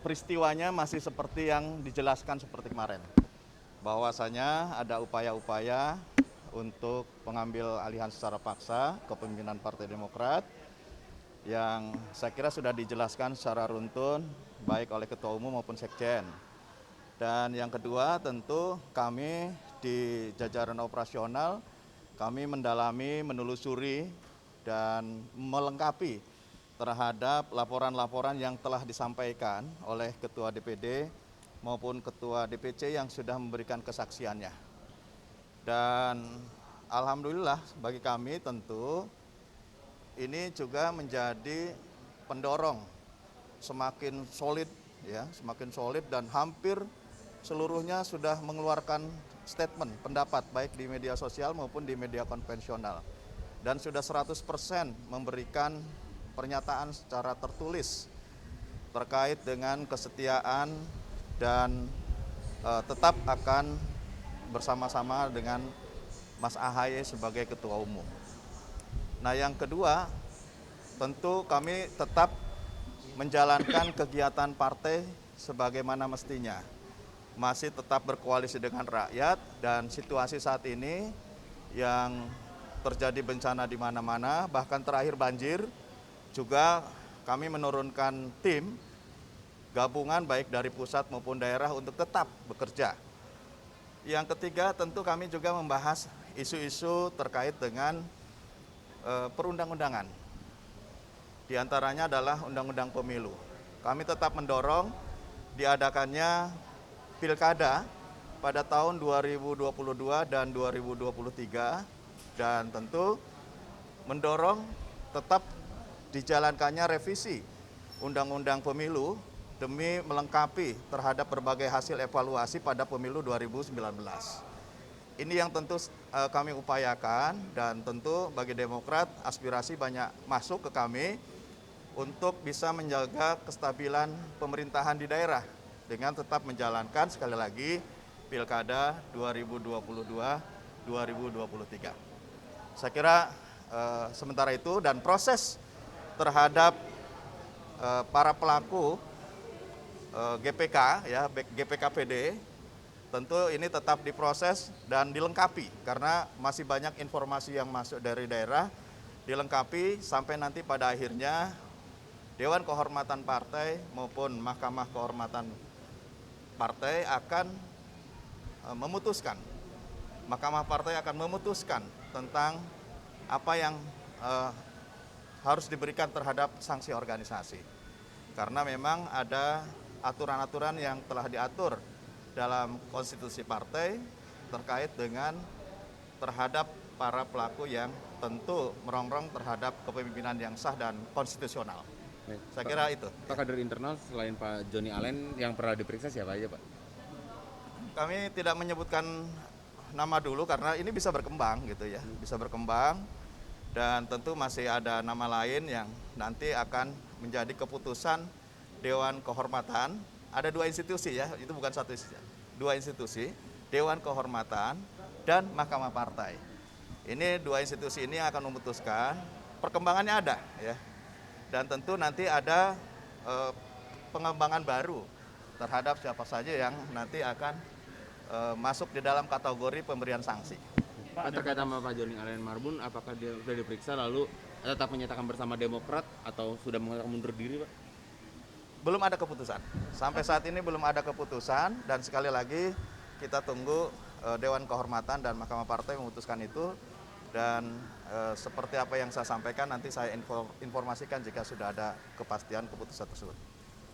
peristiwanya masih seperti yang dijelaskan seperti kemarin. Bahwasanya ada upaya-upaya untuk pengambil alihan secara paksa kepemimpinan Partai Demokrat yang saya kira sudah dijelaskan secara runtun baik oleh Ketua Umum maupun Sekjen. Dan yang kedua tentu kami di jajaran operasional kami mendalami, menelusuri dan melengkapi terhadap laporan-laporan yang telah disampaikan oleh Ketua DPD maupun Ketua DPC yang sudah memberikan kesaksiannya. Dan alhamdulillah bagi kami tentu ini juga menjadi pendorong semakin solid dan hampir seluruhnya sudah mengeluarkan statement pendapat baik di media sosial maupun di media konvensional dan sudah 100% memberikan pernyataan secara tertulis terkait dengan kesetiaan dan tetap akan bersama-sama dengan Mas AHY sebagai Ketua Umum. Nah, yang kedua, tentu kami tetap menjalankan kegiatan partai sebagaimana mestinya. Masih tetap berkoalisi dengan rakyat dan situasi saat ini yang terjadi bencana di mana-mana, bahkan terakhir banjir, juga kami menurunkan tim gabungan baik dari pusat maupun daerah untuk tetap bekerja. Yang ketiga, tentu kami juga membahas isu-isu terkait dengan perundang-undangan. Di antaranya adalah Undang-Undang Pemilu. Kami tetap mendorong diadakannya pilkada pada tahun 2022 dan 2023 dan tentu mendorong tetap dijalankannya revisi Undang-Undang Pemilu demi melengkapi terhadap berbagai hasil evaluasi pada Pemilu 2019. Ini yang tentu kami upayakan dan tentu bagi Demokrat aspirasi banyak masuk ke kami untuk bisa menjaga kestabilan pemerintahan di daerah dengan tetap menjalankan sekali lagi Pilkada 2022-2023. Saya kira sementara itu dan proses terhadap para pelaku GPK GPKPD tentu ini tetap diproses dan dilengkapi karena masih banyak informasi yang masuk dari daerah, dilengkapi sampai nanti pada akhirnya Dewan Kehormatan Partai maupun Mahkamah Kehormatan Partai akan memutuskan. Mahkamah Partai akan memutuskan tentang apa yang harus diberikan terhadap sanksi organisasi. Karena memang ada aturan-aturan yang telah diatur dalam konstitusi partai terkait dengan terhadap para pelaku yang tentu merongrong terhadap kepemimpinan yang sah dan konstitusional. Baik, Saya kira itu. Pak, kader internal selain Pak Joni Allen yang pernah diperiksa siapa aja, Pak? Kami tidak menyebutkan nama dulu karena ini bisa berkembang gitu ya, bisa berkembang dan tentu masih ada nama lain yang nanti akan menjadi keputusan Dewan Kehormatan. Ada dua institusi ya, itu bukan satu institusi. Dua institusi, Dewan Kehormatan dan Mahkamah Partai. Ini dua institusi ini akan memutuskan, perkembangannya ada ya. Dan tentu nanti ada pengembangan baru terhadap siapa saja yang nanti akan masuk di dalam kategori pemberian sanksi. Pak, terkait sama Pak Joni Allen Marbun, apakah dia sudah diperiksa lalu tetap menyatakan bersama Demokrat atau sudah mengatakan mundur diri, Pak? Belum ada keputusan. Sampai saat ini belum ada keputusan dan sekali lagi kita tunggu Dewan Kehormatan dan Mahkamah Partai memutuskan itu dan seperti apa yang saya sampaikan nanti saya informasikan jika sudah ada kepastian keputusan tersebut.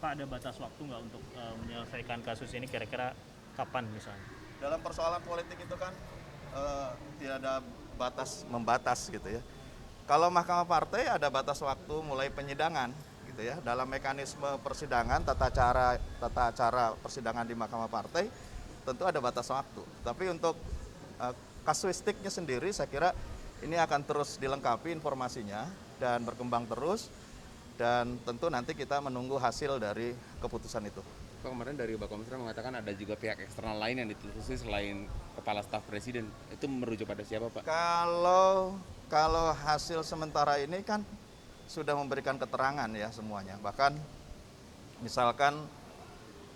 Pak, ada batas waktu nggak untuk menyelesaikan kasus ini kira-kira kapan misalnya? Dalam persoalan politik itu kan tidak ada batas membatas gitu ya. Kalau Mahkamah Partai ada batas waktu mulai penyidangan gitu ya. Dalam mekanisme persidangan tata cara persidangan di Mahkamah Partai tentu ada batas waktu. Tapi untuk kasuistiknya sendiri saya kira ini akan terus dilengkapi informasinya dan berkembang terus dan tentu nanti kita menunggu hasil dari keputusan itu. Pak, kemarin dari Bakomsra mengatakan ada juga pihak eksternal lain yang ditelusuri selain Kepala Staf Presiden. Itu merujuk pada siapa, Pak? Kalau hasil sementara ini kan sudah memberikan keterangan ya semuanya. Bahkan misalkan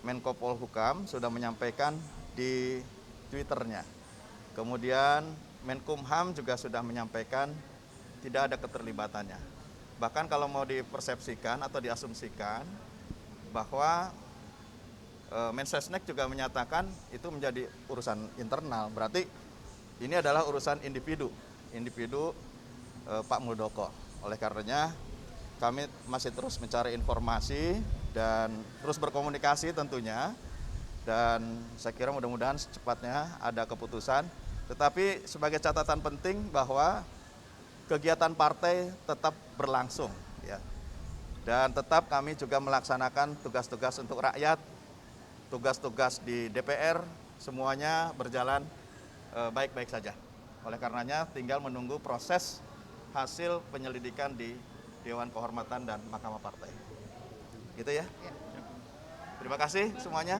Menko Polhukam sudah menyampaikan di Twitternya. Kemudian Menkumham juga sudah menyampaikan tidak ada keterlibatannya. Bahkan kalau mau dipersepsikan atau diasumsikan bahwa Mensesnek juga menyatakan itu menjadi urusan internal. Berarti ini adalah urusan individu Pak Muldoko. Oleh karenanya kami masih terus mencari informasi dan terus berkomunikasi tentunya. Dan saya kira mudah-mudahan secepatnya ada keputusan. Tetapi sebagai catatan penting bahwa kegiatan partai tetap berlangsung, ya. Dan tetap kami juga melaksanakan tugas-tugas untuk rakyat, tugas-tugas di DPR, semuanya berjalan baik-baik saja. Oleh karenanya tinggal menunggu proses hasil penyelidikan di Dewan Kehormatan dan Mahkamah Partai. Gitu ya. Terima kasih semuanya.